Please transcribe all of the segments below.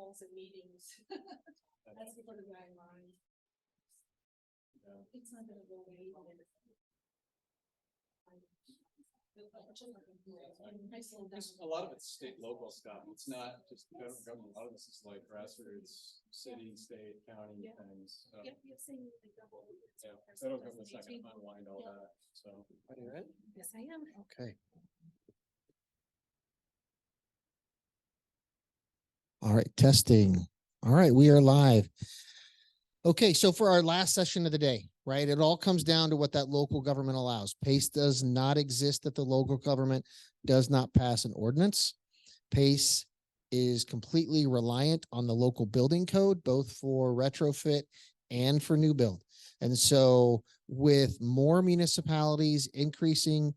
calls and meetings. Asking for the guidelines. It's not gonna go away. A lot of it's state local stuff. It's not just federal government. A lot of this is like grassroots, city, state, county things. So, federal government's not gonna unwind all that. So Are you ready? Yes, I am. Okay. All right, testing. All right, we are live. Okay, so for our last session of the day, right, it all comes down to what that local government allows. PACE does not exist if the local government does not pass an ordinance. PACE is completely reliant on the local building code, both for retrofit and for new build. And so with more municipalities increasing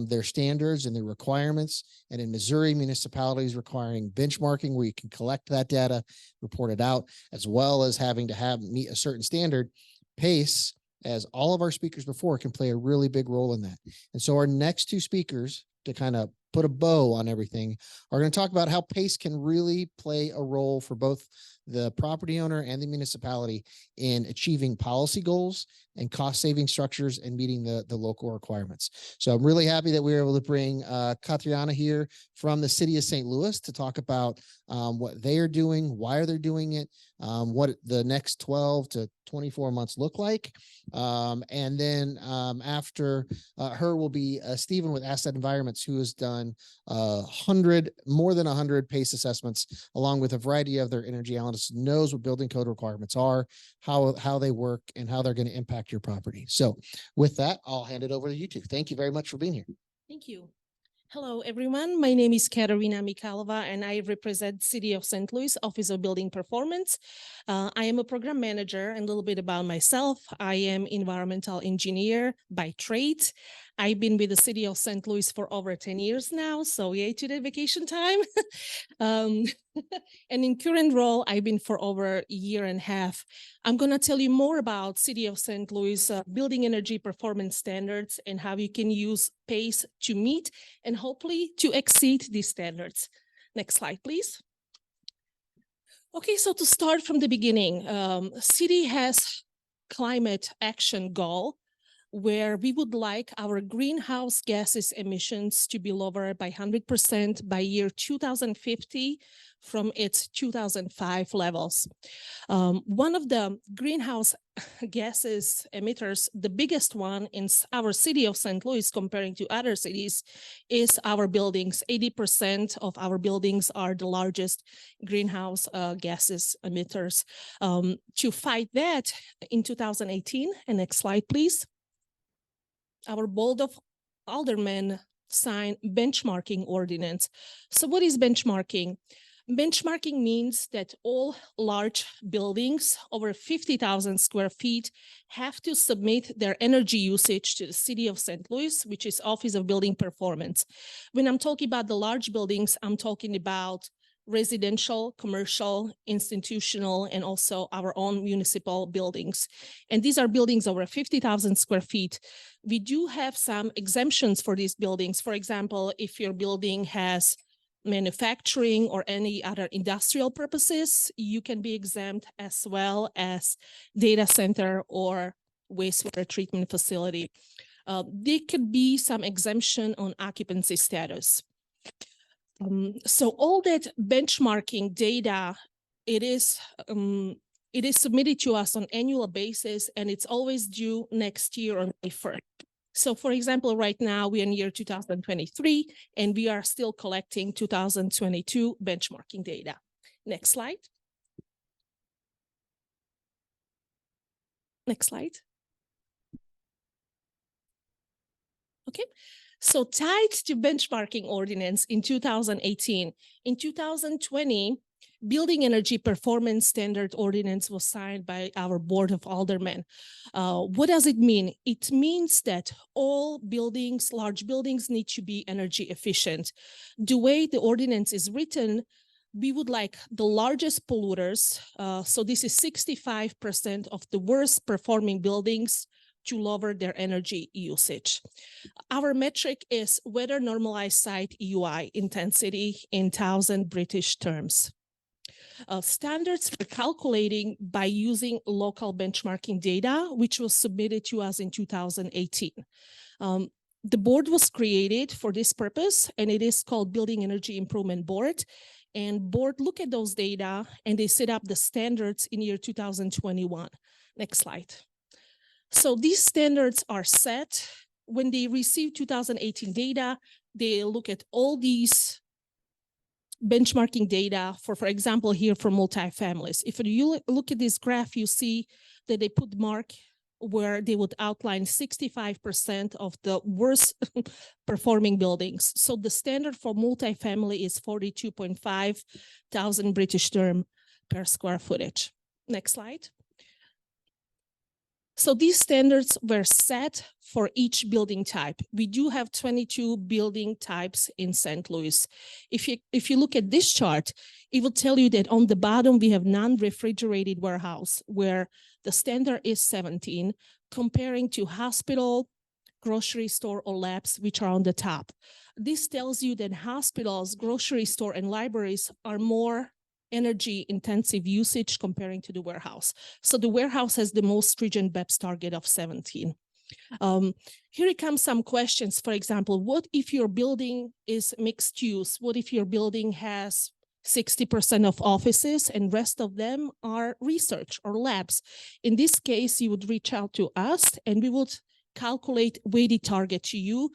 their standards and their requirements, and in Missouri, municipalities requiring benchmarking where you can collect that data, report it out, as well as having to meet a certain standard, PACE, as all of our speakers before, can play a really big role in that. And so our next two speakers, to kind of put a bow on everything, are going to talk about how PACE can really play a role for both the property owner and the municipality in achieving policy goals and cost saving structures and meeting the local requirements. So I'm really happy that we were able to bring Katarina here from the city of St. Louis to talk about what they are doing, why are they doing it, what the next 12 to 24 months look like. And then after her will be Stephen with Asset Environments, who has done more than 100 PACE assessments, along with a variety of their energy analysts, knows what building code requirements are, how they work, and how they're going to impact your property. So with that, I'll hand it over to you two. Thank you very much for being here. Thank you. Hello, everyone. My name is Katarina Michalova, and I represent City of St. Louis Office of Building Performance. I am a program manager, and a little bit about myself. I am environmental engineer by trade. I've been with the City of St. Louis for over 10 years now, so yay to the vacation time. And in current role, I've been for over a year and a half. I'm going to tell you more about City of St. Louis building energy performance standards and how you can use PACE to meet and hopefully to exceed these standards. Next slide, please. Okay, so to start from the beginning, city has climate action goal where we would like our greenhouse gases emissions to be lower by 100% by year 2050 from its 2005 levels. One of the greenhouse gases emitters, the biggest one in our city of St. Louis comparing to other cities, is our buildings. 80% of our buildings are the largest greenhouse gases emitters. To fight that, in 2018, and next slide, please, our board of aldermen signed benchmarking ordinance. So what is benchmarking? Benchmarking means that all large buildings over 50,000 square feet have to submit their energy usage to the City of St. Louis, which is Office of Building Performance. When I'm talking about the large buildings, I'm talking about residential, commercial, institutional, and also our own municipal buildings. And these are buildings over 50,000 square feet. We do have some exemptions for these buildings. For example, if your building has manufacturing or any other industrial purposes, you can be exempt, as well as data center or wastewater treatment facility. There could be some exemption on occupancy status. So all that benchmarking data, it is submitted to us on annual basis, and it's always due next year on May 1st. So for example, right now we're in year 2023, and we are still collecting 2022 benchmarking data. Next slide. Next slide. Okay. So tied to benchmarking ordinance in 2018, in 2020, Building Energy Performance Standard Ordinance was signed by our Board of Aldermen. What does it mean? It means that all buildings, large buildings, need to be energy efficient. The way the ordinance is written, we would like the largest polluters, so this is 65% of the worst performing buildings, to lower their energy usage. Our metric is weather normalized site EUI intensity in 1,000 British terms. Standards for calculating by using local benchmarking data, which was submitted to us in 2018. The board was created for this purpose, and it is called Building Energy Improvement Board. And board look at those data, and they set up the standards in year 2021. Next slide. So these standards are set when they receive 2018 data. They look at all these benchmarking data for example, here for multifamilies. If you look at this graph, you see that they put mark where they would outline 65% of the worst performing buildings. So the standard for multifamily is 42.5 thousand British term per square footage. Next slide. So these standards were set for each building type. We do have 22 building types in St. Louis. If you look at this chart, it will tell you that on the bottom, we have non-refrigerated warehouse where the standard is 17, comparing to hospital, grocery store, or labs, which are on the top. This tells you that hospitals, grocery store, and libraries are more energy intensive usage comparing to the warehouse. So the warehouse has the most stringent BEPS target of 17. Here comes some questions. For example, what if your building is mixed use? What if your building has 60% of offices and rest of them are research or labs? In this case, you would reach out to us and we would calculate weighted target to you,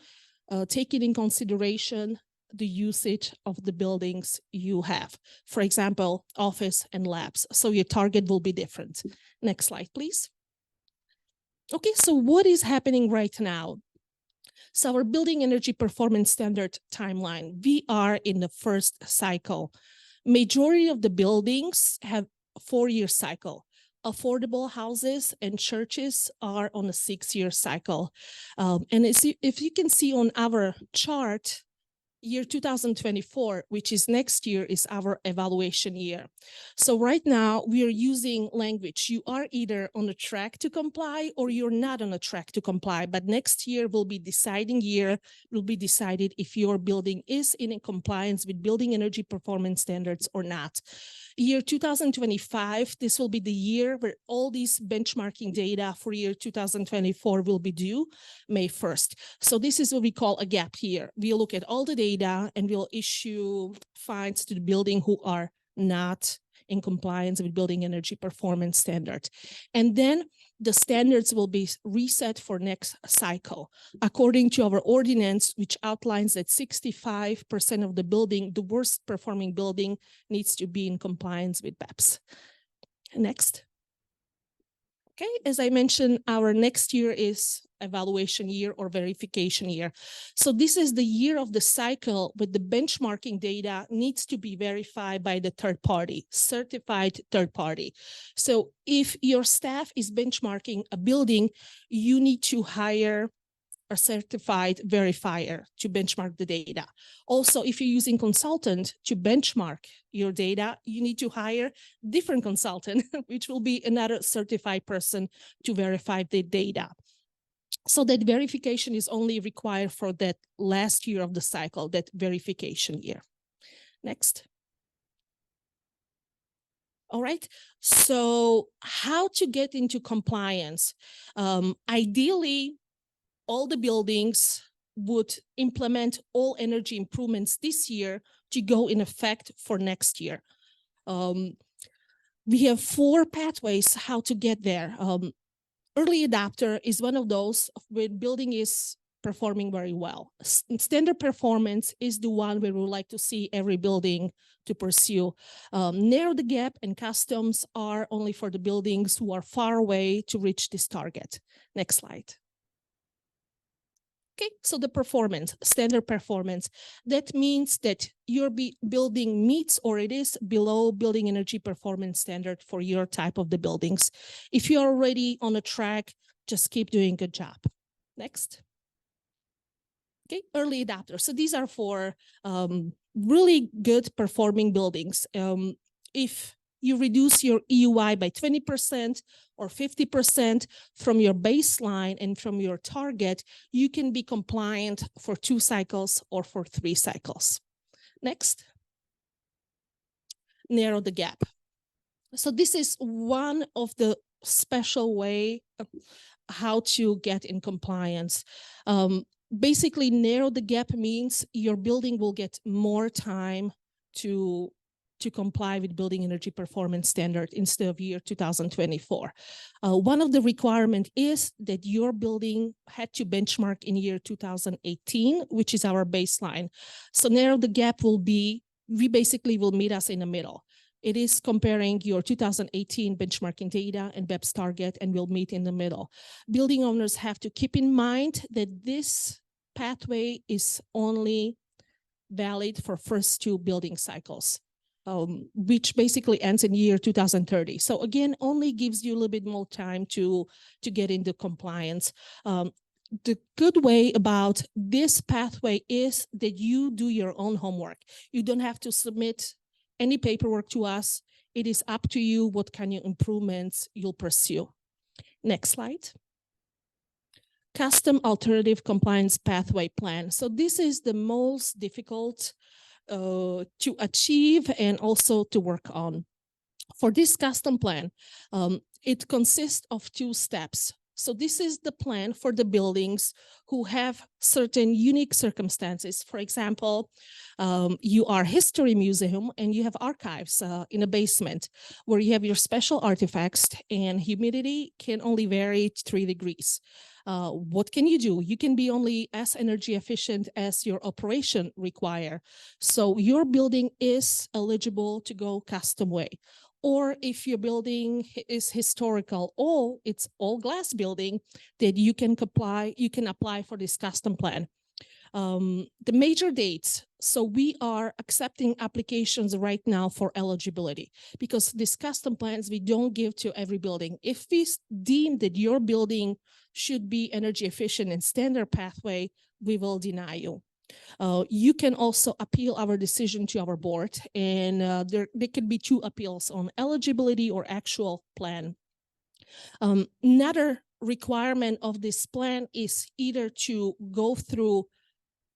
taking in consideration the usage of the buildings you have. For example, office and labs. So your target will be different. Next slide, please. Okay, so what is happening right now? So our building energy performance standard timeline, we are in the first cycle. Majority of the buildings have a 4-year cycle. Affordable houses and churches are on a 6-year cycle. And if you can see on our chart, year 2024, which is next year, is our evaluation year. So right now we are using language. You are either on a track to comply or you're not on a track to comply. But next year will be deciding year, will be decided if your building is in compliance with building energy performance standards or not. Year 2025, this will be the year where all these benchmarking data for year 2024 will be due May 1st. So this is what we call a gap year. We'll look at all the data and we'll issue fines to the building who are not in compliance with building energy performance standard. And then the standards will be reset for next cycle according to our ordinance, which outlines that 65% of the building, the worst performing building, needs to be in compliance with BEPS. Next. Okay, as I mentioned, our next year is evaluation year or verification year. So this is the year of the cycle with the benchmarking data needs to be verified by the third party, certified third party. So if your staff is benchmarking a building, you need to hire a certified verifier to benchmark the data. Also, if you're using consultant to benchmark your data, you need to hire different consultant, which will be another certified person to verify the data. So that verification is only required for that last year of the cycle, that verification year. Next. All right, so how to get into compliance? Ideally, all the buildings would implement all energy improvements this year to go in effect for next year. We have 4 pathways how to get there. Early adopter is one of those when building is performing very well. Standard performance is the one where we would like to see every building to pursue. Narrow the gap and customs are only for the buildings who are far away to reach this target. Next slide. Okay, so the performance, standard performance, that means that your building meets or it is below building energy performance standard for your type of the buildings. If you're already on a track, just keep doing a good job. Next. Okay, early adopters. So these are for really good performing buildings. If you reduce your EUI by 20% or 50% from your baseline and from your target, you can be compliant for 2 cycles or for 3 cycles. Next. Narrow the gap. So this is one of the special way of how to get in compliance. Basically, narrow the gap means your building will get more time to comply with building energy performance standard instead of year 2024. One of the requirement is that your building had to benchmark in year 2018, which is our baseline. So narrow the gap will be, we basically will meet us in the middle. It is comparing your 2018 benchmarking data and BEPS target, and we'll meet in the middle. Building owners have to keep in mind that this pathway is only valid for first 2 building cycles, which basically ends in year 2030. So again, only gives you a little bit more time to get into compliance. The good way about this pathway is that you do your own homework. You don't have to submit any paperwork to us. It is up to you what kind of improvements you'll pursue. Next slide. Custom alternative compliance pathway plan. So this is the most difficult to achieve and also to work on. For this custom plan, it consists of 2 steps. So this is the plan for the buildings who have certain unique circumstances. For example, you are a history museum and you have archives in a basement where you have your special artifacts and humidity can only vary 3 degrees. What can you do? You can be only as energy efficient as your operation require. So your building is eligible to go custom way. Or if your building is historical or it's all glass building, that you can apply for this custom plan. The major dates. So we are accepting applications right now for eligibility because these custom plans we don't give to every building. If we deem that your building should be energy efficient and standard pathway, we will deny you. You can also appeal our decision to our board, and there could be 2 appeals on eligibility or actual plan. Another requirement of this plan is either to go through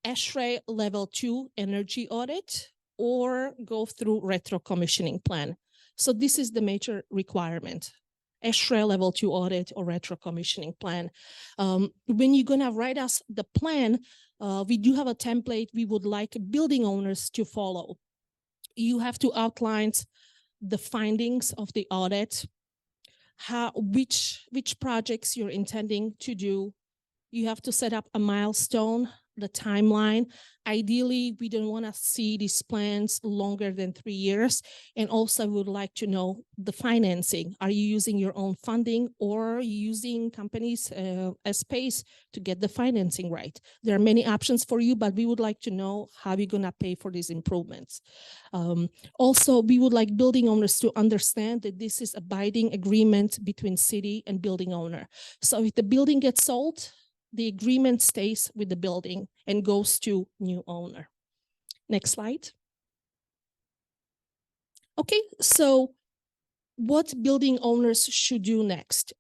ASHRAE level 2 energy audit or go through retro commissioning plan. So this is the major requirement. ASHRAE level 2 audit or retro commissioning plan. When you're gonna write us the plan, we do have a template we would like building owners to follow. You have to outline the findings of the audit, which projects you're intending to do. You have to set up a milestone, the timeline. Ideally, we don't want to see these plans longer than 3 years. And also we would like to know the financing. Are you using your own funding or are you using companies as space to get the financing right? There are many options for you, but we would like to know how you're going to pay for these improvements. Also, we would like building owners to understand that this is a binding agreement between city and building owner. So if the building gets sold, the agreement stays with the building and goes to new owner. Next slide. Okay, so what building owners should do next?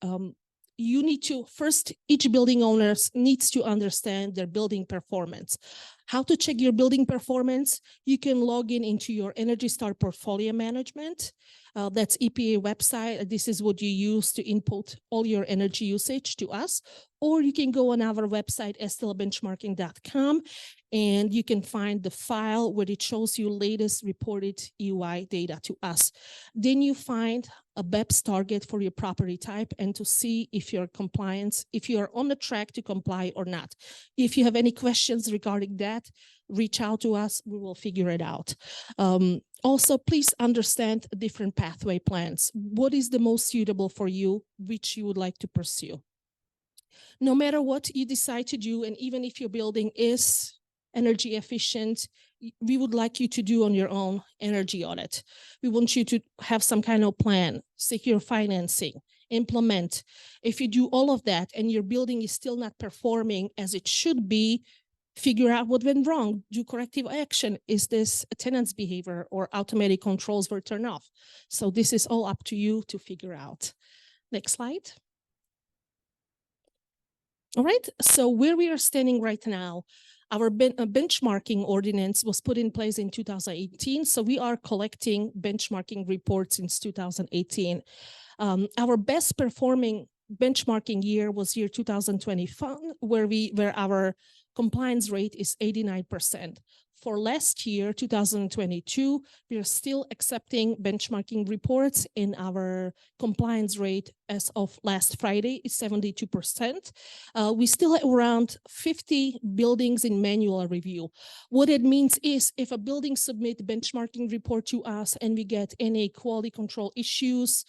You need to, first, each building owner needs to understand their building performance. How to check your building performance? You can log into your Energy Star portfolio management. That's EPA website. This is what you use to input all your energy usage to us. Or you can go on our website, stlbenchmarking.com, and you can find the file where it shows you latest reported EY data to us. Then you find a BEPS target for your property type and to see if you're compliance, if you're on the track to comply or not. If you have any questions regarding that, reach out to us, we will figure it out. Also, please understand different pathway plans. What is the most suitable for you, which you would like to pursue? No matter what you decide to do, and even if your building is energy efficient, we would like you to do on your own energy audit. We want you to have some kind of plan, secure financing, implement. If you do all of that and your building is still not performing as it should be, figure out what went wrong, do corrective action. Is this a tenant's behavior or automatic controls were turned off? So this is all up to you to figure out. Next slide. All right, so where we are standing right now, Our benchmarking ordinance was put in place in 2018, so we are collecting benchmarking reports since 2018. Our best performing benchmarking year was year 2025, where our compliance rate is 89%. For last year, 2022, we are still accepting benchmarking reports, and our compliance rate as of last Friday is 72%. We still have around 50 buildings in manual review. What it means is if a building submit benchmarking report to us and we get any quality control issues,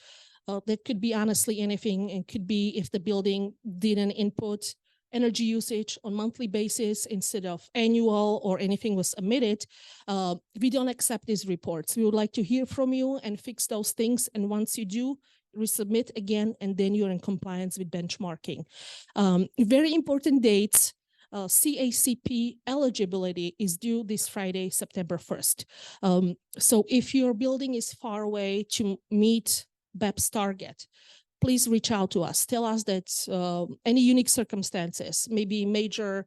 that could be honestly anything. It could be if the building didn't input energy usage on monthly basis instead of annual, or anything was omitted. We don't accept these reports. We would like to hear from you and fix those things. And once you do, resubmit again, and then you're in compliance with benchmarking. Very important dates. CACP eligibility is due this Friday, September 1st. So if your building is far away to meet BEPS target, please reach out to us. Tell us that any unique circumstances, maybe major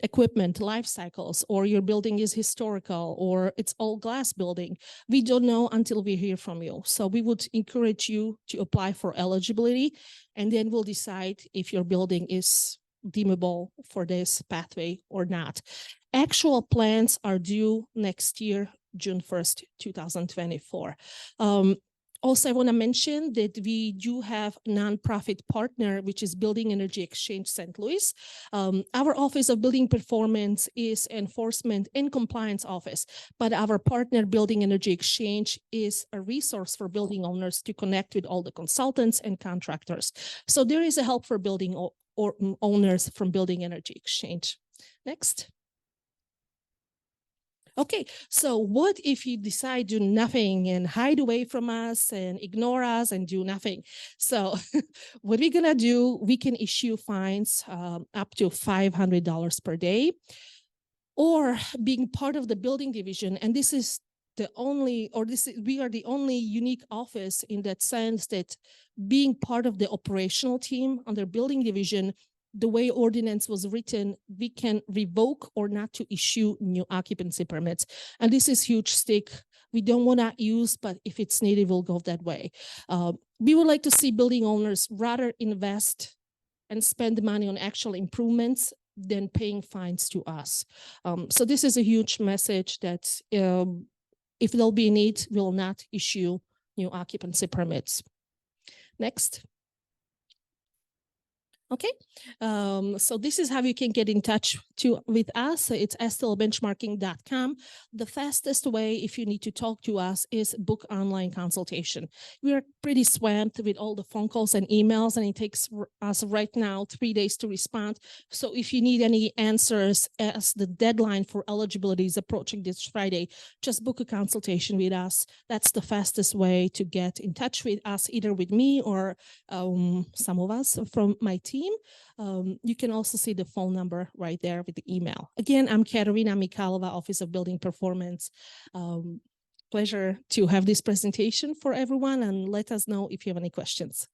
equipment life cycles, or your building is historical, or it's all glass building. We don't know until we hear from you. So we would encourage you to apply for eligibility, and then we'll decide if your building is deemable for this pathway or not. Actual plans are due next year, June 1st, 2024. Also, I want to mention that we do have a nonprofit partner, which is Building Energy Exchange St. Louis. Our Office of Building Performance is enforcement and compliance office, but our partner Building Energy Exchange is a resource for building owners to connect with all the consultants and contractors. So there is a help for building owners from Building Energy Exchange. Next. Okay, so what if you decide to do nothing and hide away from us and ignore us and do nothing? So what we're gonna do, we can issue fines up to $500 per day, or being part of the building division. And this is the only, we are the only unique office in that sense that being part of the operational team under building division, the way ordinance was written, we can revoke or not to issue new occupancy permits. And this is huge stick. We don't want to use, but if it's needed, we'll go that way. We would like to see building owners rather invest and spend the money on actual improvements than paying fines to us. So this is a huge message that if there'll be a need, we'll not issue new occupancy permits. Next. Okay, so this is how you can get in touch with us. It's stlbenchmarking.com. The fastest way, if you need to talk to us, is book online consultation. We are pretty swamped with all the phone calls and emails, and it takes us right now 3 days to respond. So if you need any answers as the deadline for eligibility is approaching this Friday, just book a consultation with us. That's the fastest way to get in touch with us, either with me or some of us from my team. You can also see the phone number right there with the email. Again, I'm Katarina Michalova, Office of Building Performance. Pleasure to have this presentation for everyone, and let us know if you have any questions.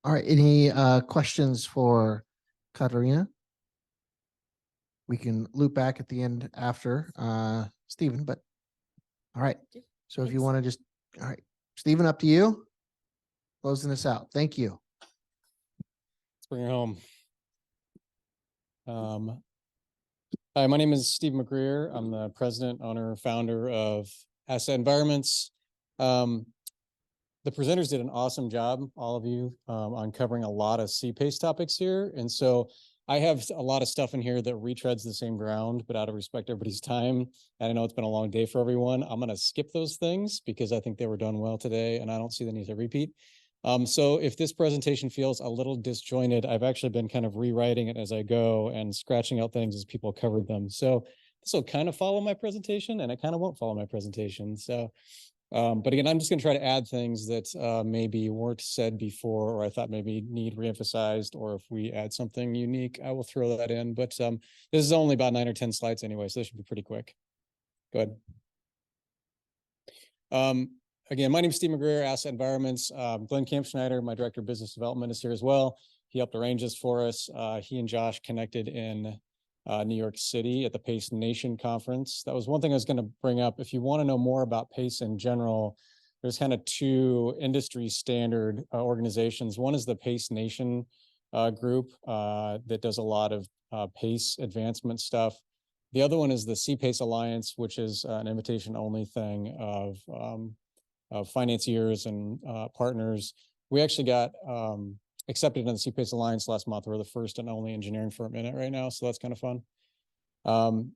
All right, any questions for Katarina? We can loop back at the end after Stephen, but all right. So if you want to just, all right, Stephen, up to you. Closing this out. Thank you. Let's bring her home. Hi, my name is Steve McGreer. I'm the president, owner, founder of Asset Environments. The presenters did an awesome job, all of you, on covering a lot of CPACE topics here. And so I have a lot of stuff in here that retreads the same ground, but out of respect to everybody's time, and I know it's been a long day for everyone, I'm going to skip those things because I think they were done well today, and I don't see the need to repeat. So if this presentation feels a little disjointed, I've actually been kind of rewriting it as I go and scratching out things as people covered them. So this will kind of follow my presentation, and it kind of won't follow my presentation. So but again, I'm just going to try to add things that maybe weren't said before, or I thought maybe need reemphasized, or if we add something unique, I will throw that in. But this is only about 9 or 10 slides anyway, so this should be pretty quick. Go ahead. again, my name is Steve McGreer, Asset Environments. Glenn Kampschneider, my Director of Business Development, is here as well. He helped arrange this for us. He and Josh connected in New York City at the PACE Nation conference. That was one thing I was going to bring up. If you want to know more about PACE in general, there's kind of two industry standard organizations. One is the PACE Nation group that does a lot of PACE advancement stuff. The other one is the CPACE Alliance, which is an invitation-only thing of financiers and partners. We actually got accepted in the CPACE Alliance last month. We're the first and only engineering firm in it right now, so that's kind of fun.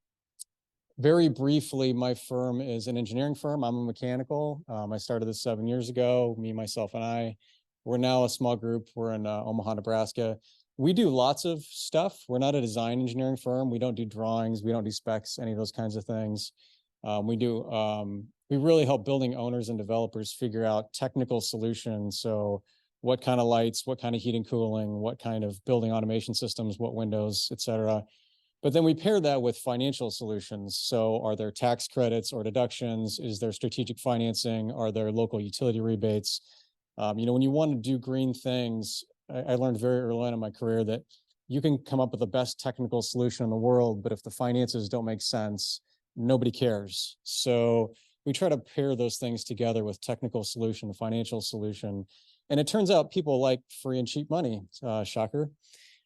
Very briefly, my firm is an engineering firm. I'm a mechanical. I started this 7 years ago, me, myself, and I. We're now a small group. We're in Omaha, Nebraska. We do lots of stuff. We're not a design engineering firm. We don't do drawings. We don't do specs, any of those kinds of things. We really help building owners and developers figure out technical solutions. So what kind of lights, what kind of heating, cooling, what kind of building automation systems, what windows, et cetera. But then we pair that with financial solutions. So are there tax credits or deductions? Is there strategic financing? Are there local utility rebates? When you want to do green things, I learned very early on in my career that you can come up with the best technical solution in the world, but if the finances don't make sense, nobody cares. So we try to pair those things together with technical solution, financial solution. And it turns out people like free and cheap money, shocker.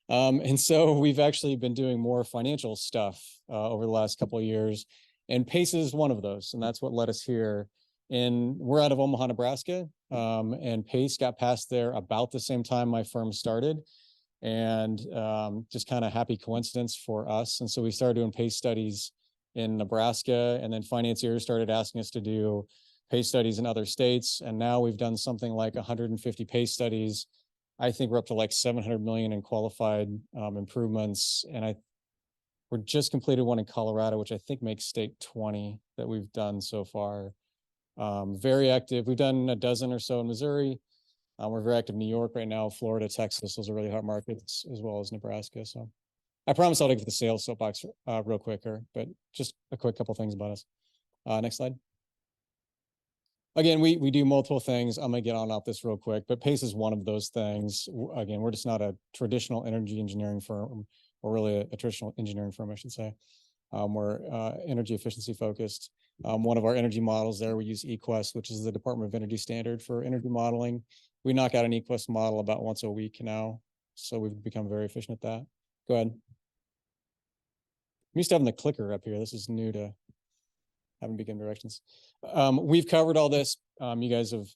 And so we've actually been doing more financial stuff over the last couple of years. And PACE is one of those. And that's what led us here. And we're out of Omaha, Nebraska. And PACE got passed there about the same time my firm started. And just kind of happy coincidence for us. And so we started doing PACE studies in Nebraska. And then financiers started asking us to do PACE studies in other states. And now we've done something like 150 PACE studies. I think we're up to like 700 million in qualified improvements. And we're just completed one in Colorado, which I think makes state 20 that we've done so far. Very active. We've done a dozen or so in Missouri. We're very active in New York right now. Florida, Texas, those are really hot markets, as well as Nebraska. So I promise I'll take the sales soapbox real quick here, but just a quick couple things about us. Next slide. Again, we do multiple things. I'm going to get on off this real quick, but PACE is one of those things. Again, we're just not a traditional energy engineering firm, or really a traditional engineering firm, I should say. We're energy efficiency focused. One of our energy models there, we use EQuest, which is the Department of Energy standard for energy modeling. We knock out an EQuest model about once a week now. So we've become very efficient at that. Go ahead. I'm used to having the clicker up here. This is new to having begin directions. We've covered all this. You guys have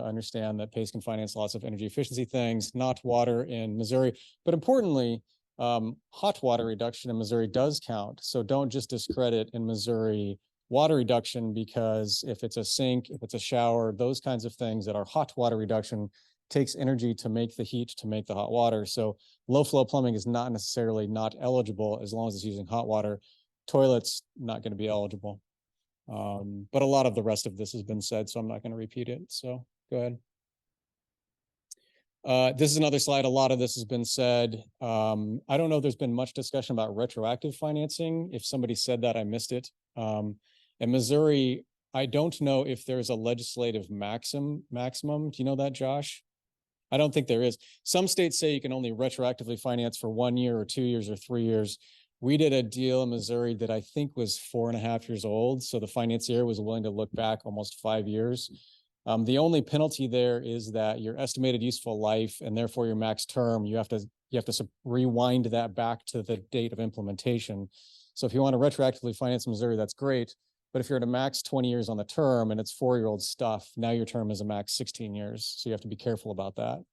understand that PACE can finance lots of energy efficiency things, not water in Missouri. But importantly, hot water reduction in Missouri does count. So don't just discredit in Missouri water reduction, because if it's a sink, if it's a shower, those kinds of things that are hot water reduction takes energy to make the heat to make the hot water. So low flow plumbing is not necessarily not eligible as long as it's using hot water. Toilets not going to be eligible. But a lot of the rest of this has been said, so I'm not going to repeat it. So go ahead. This is another slide. A lot of this has been said. I don't know if there's been much discussion about retroactive financing. If somebody said that, I missed it. In Missouri, I don't know if there's a legislative maximum. Do you know that, Josh? I don't think there is. Some states say you can only retroactively finance for 1 year or 2 years or 3 years. We did a deal in Missouri that I think was 4.5 years old. So the financier was willing to look back almost 5 years. The only penalty there is that your estimated useful life and therefore your max term, you have to rewind that back to the date of implementation. So if you want to retroactively finance Missouri, that's great. But if you're at a max 20 years on the term and it's 4-year-old stuff, now your term is a max 16 years. So you have to be careful about that.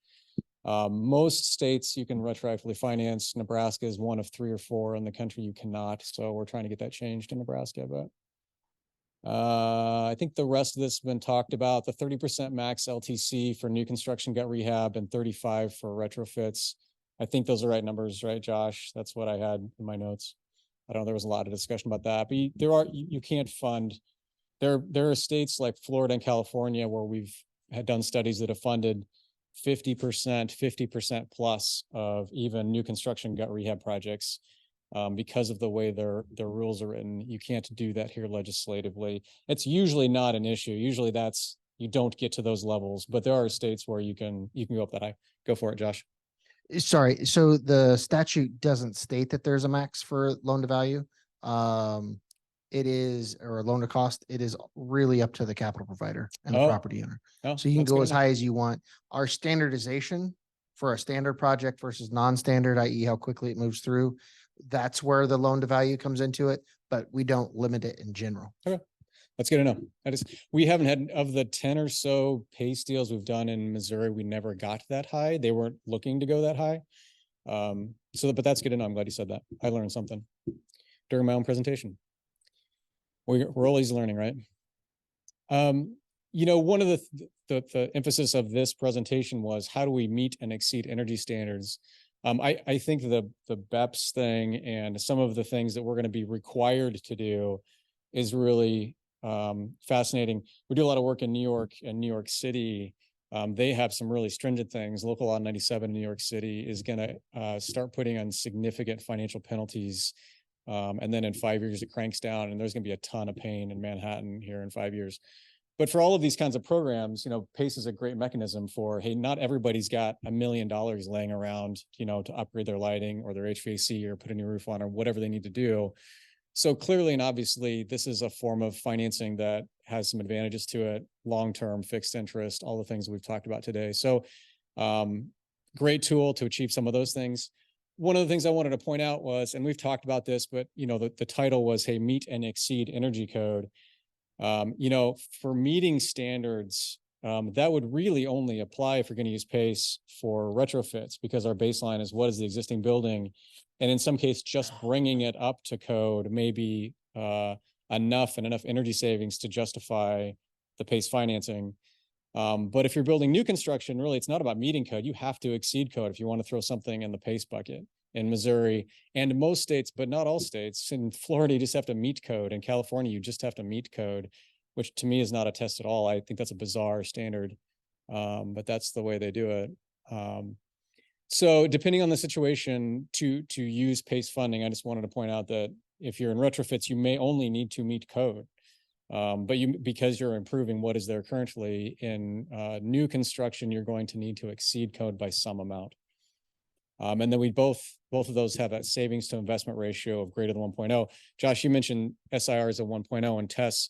Most states you can retroactively finance. Nebraska is one of 3 or 4 in the country you cannot. So we're trying to get that changed in Nebraska. But I think the rest of this has been talked about. The 30% max LTC for new construction gut rehab and 35 for retrofits. I think those are right numbers, right, Josh? That's what I had in my notes. I don't know, there was a lot of discussion about that, but you can't fund. There are states like Florida and California where we've had done studies that have funded 50% plus of even new construction gut rehab projects because of the way their rules are written. You can't do that here legislatively. It's usually not an issue. Usually that's you don't get to those levels, but there are states where you can go up that high. Go for it, Josh. Sorry, so the statute doesn't state that there's a max for loan to value. It is, or loan to cost, it is really up to the capital provider and the property owner. So you can go as high as you want. Our standardization for a standard project versus non-standard, i.e. how quickly it moves through, that's where the loan to value comes into it, but we don't limit it in general. Okay. That's good to know. We haven't had, of the 10 or so PACE deals we've done in Missouri, we never got that high. They weren't looking to go that high. But that's good to know. I'm glad you said that. I learned something during my own presentation. We're always learning, right? One of the emphasis of this presentation was how do we meet and exceed energy standards? I think the BEPS thing and some of the things that we're going to be required to do is really fascinating. We do a lot of work in New York and New York City. They have some really stringent things. Local Law 97 in New York City is going to start putting on significant financial penalties. And then in 5 years, it cranks down, and there's going to be a ton of pain in Manhattan here in 5 years. But for all of these kinds of programs, PACE is a great mechanism for, hey, not everybody's got $1 million laying around, to upgrade their lighting or their HVAC or put a new roof on or whatever they need to do. So clearly and obviously, this is a form of financing that has some advantages to it, long-term, fixed interest, all the things we've talked about today. So great tool to achieve some of those things. One of the things I wanted to point out was, and we've talked about this, but the title was, hey, meet and exceed energy code. For meeting standards, that would really only apply if you're going to use PACE for retrofits, because our baseline is what is the existing building. And in some case, just bringing it up to code may be enough energy savings to justify the PACE financing. But if you're building new construction, really, it's not about meeting code. You have to exceed code if you want to throw something in the PACE bucket. In Missouri and most states, but not all states. In Florida, you just have to meet code. In California, you just have to meet code, which to me is not a test at all. I think that's a bizarre standard, but that's the way they do it. So depending on the situation to use PACE funding, I just wanted to point out that if you're in retrofits, you may only need to meet code. But because you're improving what is there currently in new construction, you're going to need to exceed code by some amount. And then both of those have that savings to investment ratio of greater than 1.0. Josh, you mentioned SIRs of 1.0 and tests.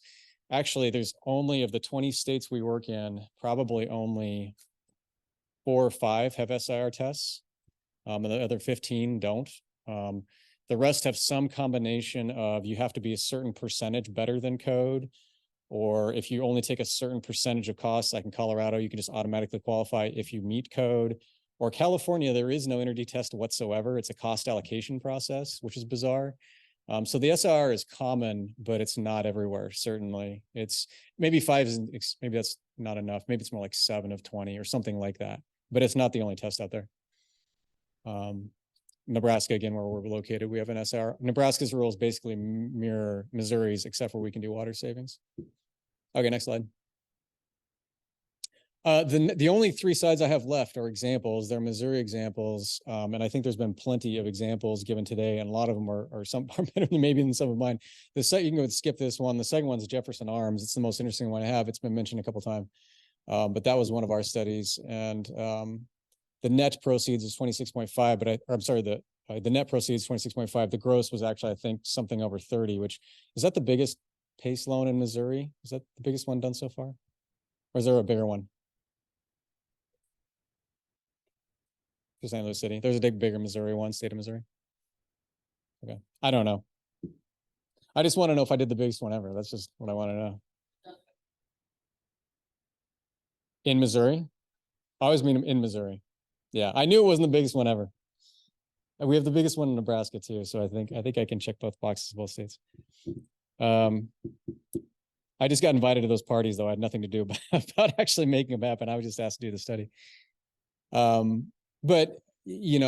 Actually, there's only, of the 20 states we work in, probably only 4 or 5 have SIR tests. And the other 15 don't. The rest have some combination of, you have to be a certain percentage better than code, or if you only take a certain percentage of costs, like in Colorado, you can just automatically qualify if you meet code. Or California, there is no energy test whatsoever. It's a cost allocation process, which is bizarre. So the SIR is common, but it's not everywhere, certainly. It's maybe 5, maybe that's not enough. Maybe it's more like 7 of 20 or something like that. But it's not the only test out there. Nebraska, again, where we're located, we have an SIR. Nebraska's rules basically mirror Missouri's, except for we can do water savings. Okay, next slide. The only 3 slides I have left are examples. They're Missouri examples. And I think there's been plenty of examples given today, and a lot of them are better than maybe than some of mine. You can go and skip this one. The second one's Jefferson Arms. It's the most interesting one I have. It's been mentioned a couple of times. But that was one of our studies. And the net proceeds is 26.5, but I'm sorry, the net proceeds 26.5. The gross was actually, I think, something over 30, which is that the biggest PACE loan in Missouri? Is that the biggest one done so far? Or is there a bigger one? For St. Louis City. There's a bigger Missouri one, state of Missouri. Okay. I don't know. I just want to know if I did the biggest one ever. That's just what I want to know. In Missouri? I always mean in Missouri. Yeah, I knew it wasn't the biggest one ever. And we have the biggest one in Nebraska too. So I think I can check both boxes, both states. I just got invited to those parties, though. I had nothing to do about actually making them happen. I was just asked to do the study. But you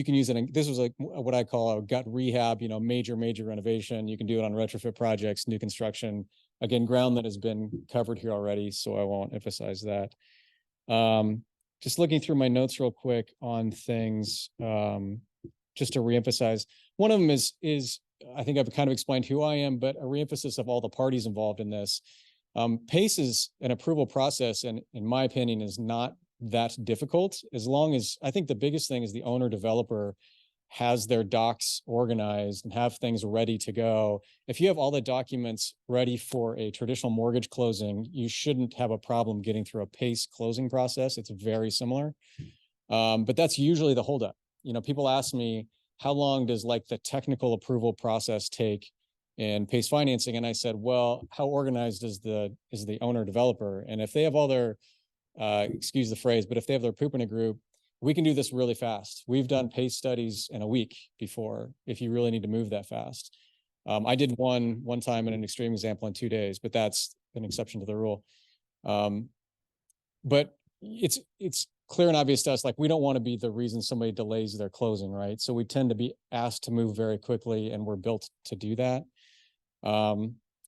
can use it. This was like what I call a gut rehab, major renovation. You can do it on retrofit projects, new construction. Again, ground that has been covered here already, so I won't emphasize that. Just looking through my notes real quick on things, just to reemphasize. One of them is I think I've kind of explained who I am, but a reemphasis of all the parties involved in this. PACE is an approval process, and in my opinion, is not that difficult, as long as, I think the biggest thing is the owner developer has their docs organized and have things ready to go. If you have all the documents ready for a traditional mortgage closing, you shouldn't have a problem getting through a PACE closing process. It's very similar. But that's usually the holdup. You know, people ask me, how long does like the technical approval process take in PACE financing? And I said, well, how organized is the owner developer? And if they have all their, excuse the phrase, but if they have their poop in a group, we can do this really fast. We've done PACE studies in a week before, if you really need to move that fast. I did one time in an extreme example in 2 days, but that's an exception to the rule. But it's clear and obvious to us, like, we don't want to be the reason somebody delays their closing, right? So we tend to be asked to move very quickly, and we're built to do that.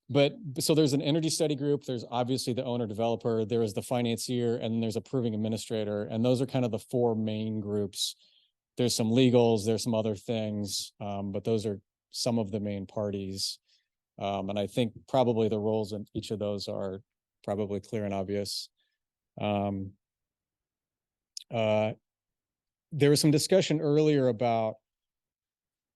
But so there's an energy study group, there's obviously the owner developer, there is the financier, and there's approving administrator. And those are kind of the four main groups. There's some legals, there's some other things, but those are some of the main parties. And I think probably the roles in each of those are probably clear and obvious. There was some discussion earlier about,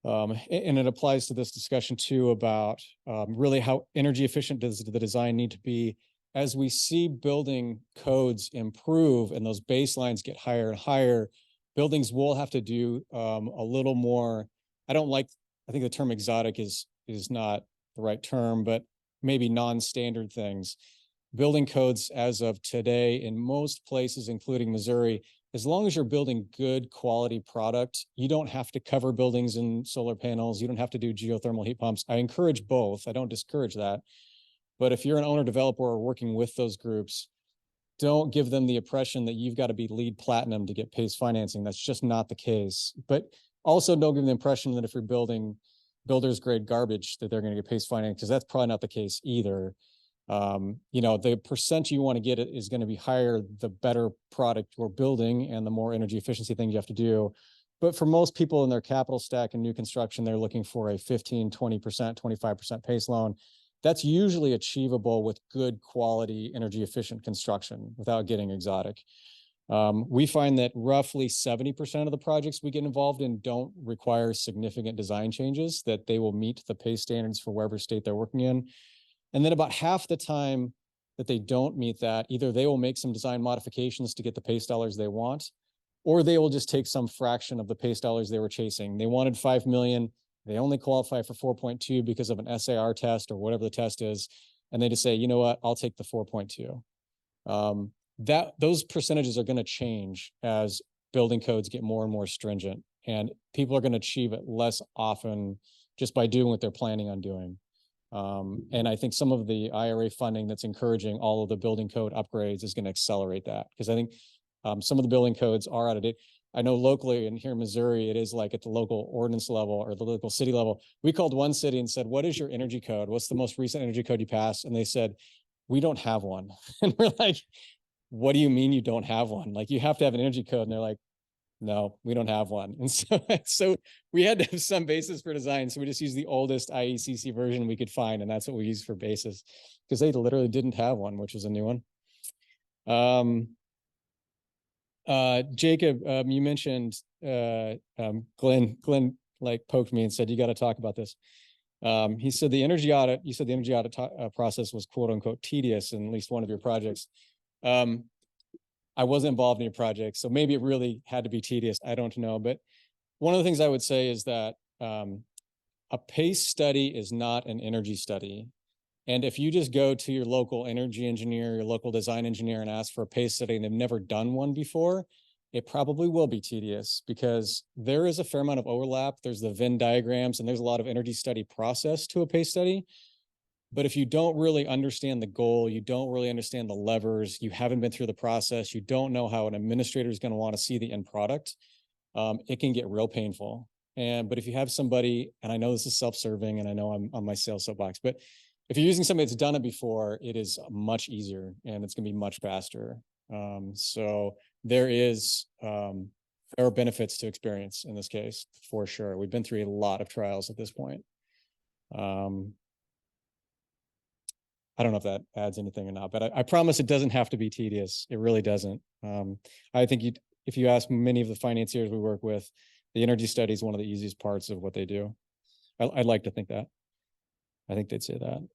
and it applies to this discussion too, about really how energy efficient does the design need to be. As we see building codes improve and those baselines get higher and higher, buildings will have to do a little more. I think the term exotic is not the right term, but maybe non-standard things. Building codes as of today in most places, including Missouri, as long as you're building good quality product, you don't have to cover buildings in solar panels. You don't have to do geothermal heat pumps. I encourage both. I don't discourage that. But if you're an owner developer or working with those groups, don't give them the impression that you've got to be LEED Platinum to get PACE financing. That's just not the case. But also don't give them the impression that if you're building builder's grade garbage, that they're going to get PACE financing, because that's probably not the case either. You know, the percent you want to get it is going to be higher, the better product you're building and the more energy efficiency things you have to do. But for most people in their capital stack and new construction, they're looking for a 15, 20%, 25% PACE loan. That's usually achievable with good quality energy efficient construction without getting exotic. We find that roughly 70% of the projects we get involved in don't require significant design changes, that they will meet the PACE standards for wherever state they're working in. And then about half the time that they don't meet that, either they will make some design modifications to get the PACE dollars they want, or they will just take some fraction of the PACE dollars they were chasing. They wanted 5 million. They only qualify for 4.2 because of an SAR test or whatever the test is. And they just say, you know what, I'll take the 4.2. Those percentages are going to change as building codes get more and more stringent, and people are going to achieve it less often just by doing what they're planning on doing. And I think some of the IRA funding that's encouraging all of the building code upgrades is going to accelerate that, because I think some of the building codes are out of date. I know locally and here in Missouri, it is like at the local ordinance level or the local city level. We called one city and said, what is your energy code? What's the most recent energy code you passed? And they said, we don't have one. And we're like, what do you mean you don't have one? Like, you have to have an energy code. And they're like, no, we don't have one. And so we had to have some basis for design. So we just used the oldest IECC version we could find. And that's what we used for basis, because they literally didn't have one, which was a new one. Jacob, you mentioned Glenn like poked me and said, you got to talk about this. He said the energy audit, you said the energy audit process was quote unquote tedious in at least one of your projects. I wasn't involved in your project, so maybe it really had to be tedious. I don't know. But one of the things I would say is that a PACE study is not an energy study. And if you just go to your local energy engineer, your local design engineer, and ask for a PACE study and they've never done one before, it probably will be tedious, because there is a fair amount of overlap. There's the Venn diagrams, and there's a lot of energy study process to a PACE study. But if you don't really understand the goal, you don't really understand the levers, you haven't been through the process, you don't know how an administrator is going to want to see the end product, it can get real painful. But if you have somebody, and I know this is self-serving, and I know I'm on my sales soapbox, but if you're using somebody that's done it before, it is much easier and it's going to be much faster. So there are benefits to experience in this case, for sure. We've been through a lot of trials at this point. I don't know if that adds anything or not, but I promise it doesn't have to be tedious. It really doesn't. I think if you ask many of the financiers we work with, the energy study is one of the easiest parts of what they do. I'd like to think that. I think they'd say that.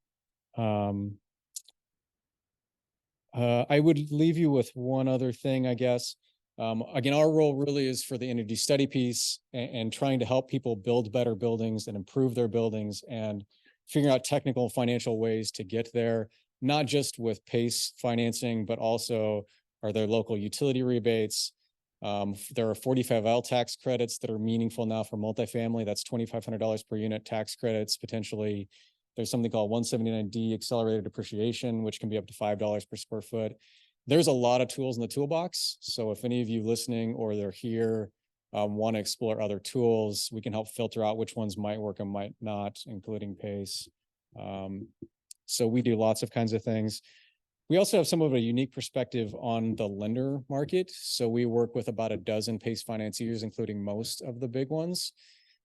I would leave you with one other thing, I guess. Again, our role really is for the energy study piece and trying to help people build better buildings and improve their buildings and figuring out technical and financial ways to get there, not just with PACE financing, but also are there local utility rebates? There are 45L tax credits that are meaningful now for multifamily. That's $2,500 per unit tax credits. Potentially, there's something called 179D accelerated depreciation, which can be up to $5 per square foot. There's a lot of tools in the toolbox. So if any of you listening or they're here want to explore other tools, we can help filter out which ones might work and might not, including PACE. So we do lots of kinds of things. We also have some of a unique perspective on the lender market. So we work with about a dozen PACE financiers, including most of the big ones,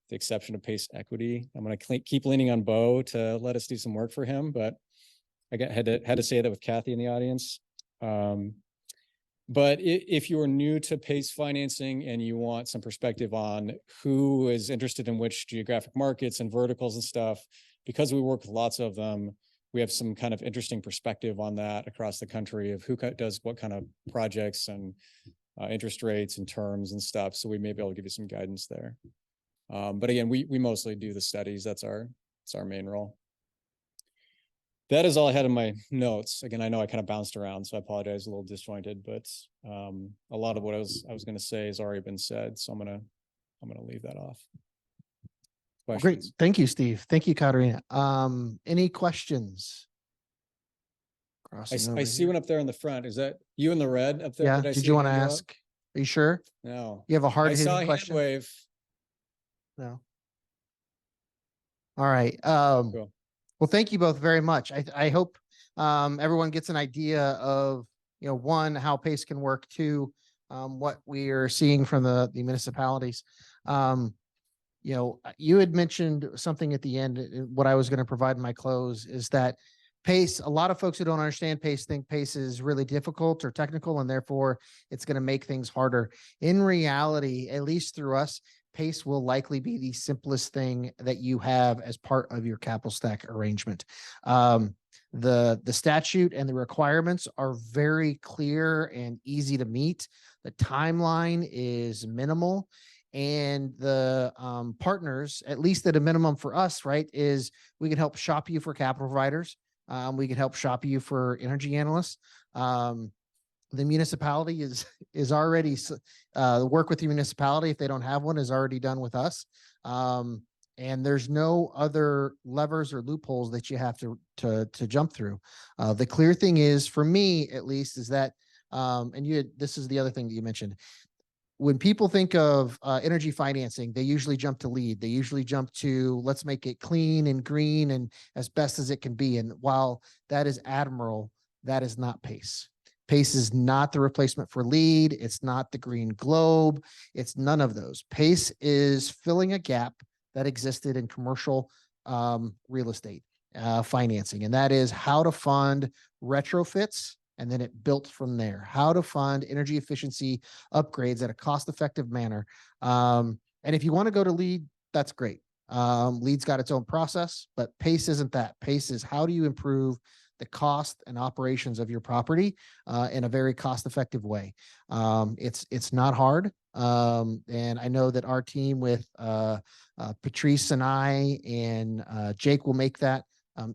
the exception of PACE Equity. I'm going to keep leaning on Bo to let us do some work for him, but I had to say that with Kathy in the audience. But if you are new to PACE financing and you want some perspective on who is interested in which geographic markets and verticals and stuff, because we work with lots of them, we have some kind of interesting perspective on that across the country of who does what kind of projects and interest rates and terms and stuff. So we may be able to give you some guidance there. But again, we mostly do the studies. That's our main role. That is all I had in my notes. Again, I know I kind of bounced around, so I apologize, a little disjointed, but a lot of what I was going to say has already been said. So I'm gonna leave that off. Great. Questions? Thank you, Steve. Thank you, Katarina. Any questions? I see one up there in the front. Is that you in the red up there? Yeah. Did Did you want to hand go up? ask? Are you sure? No. You have a I hard saw a hitting hand question? wave. No. All right. Cool. Well, thank you both very much. I hope everyone gets an idea of, one, how PACE can work, two, what we are seeing from the municipalities. You had mentioned something at the end. What I was going to provide in my close is that PACE, a lot of folks who don't understand PACE think PACE is really difficult or technical, and therefore it's going to make things harder. In reality, at least through us, PACE will likely be the simplest thing that you have as part of your capital stack arrangement. The statute and the requirements are very clear and easy to meet. The timeline is minimal. And the partners, at least at a minimum for us, right, is we can help shop you for capital providers. We can help shop you for energy analysts. The municipality is already work with the municipality if they don't have one is already done with us. And there's no other levers or loopholes that you have to jump through. The clear thing is, for me at least, is that this is the other thing that you mentioned. When people think of energy financing, they usually jump to LEED. They usually jump to let's make it clean and green and as best as it can be. And while that is admirable, that is not PACE. PACE is not the replacement for LEED. It's not the green globe. It's none of those. PACE is filling a gap that existed in commercial real estate financing. And that is how to fund retrofits. And then it built from there, how to fund energy efficiency upgrades at a cost-effective manner. And if you want to go to LEED, that's great. LEED's got its own process, but PACE isn't that. PACE is how do you improve the cost and operations of your property in a very cost-effective way. It's not hard. And I know that our team with Patrice and I and Jake will make that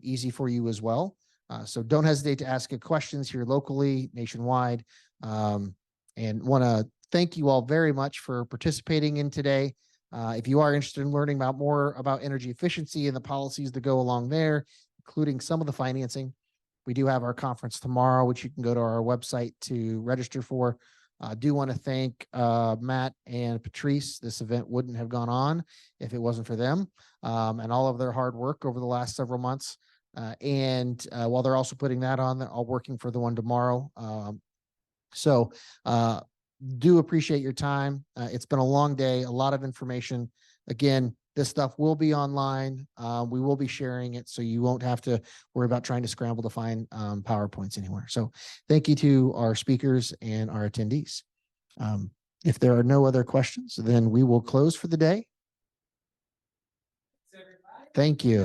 easy for you as well. So don't hesitate to ask questions here locally, nationwide, and want to thank you all very much for participating in today. If you are interested in learning more about energy efficiency and the policies that go along there, including some of the financing, we do have our conference tomorrow, which you can go to our website to register for. I do want to thank Matt and Patrice. This event wouldn't have gone on if it wasn't for them and all of their hard work over the last several months. And while they're also putting that on, they're all working for the one tomorrow. So do appreciate your time. It's been a long day, a lot of information. Again, This stuff will be online. We will be sharing it, so you won't have to worry about trying to scramble to find PowerPoints anywhere. So thank you to our speakers and our attendees. If there are no other questions, then we will close for the day. Thank you.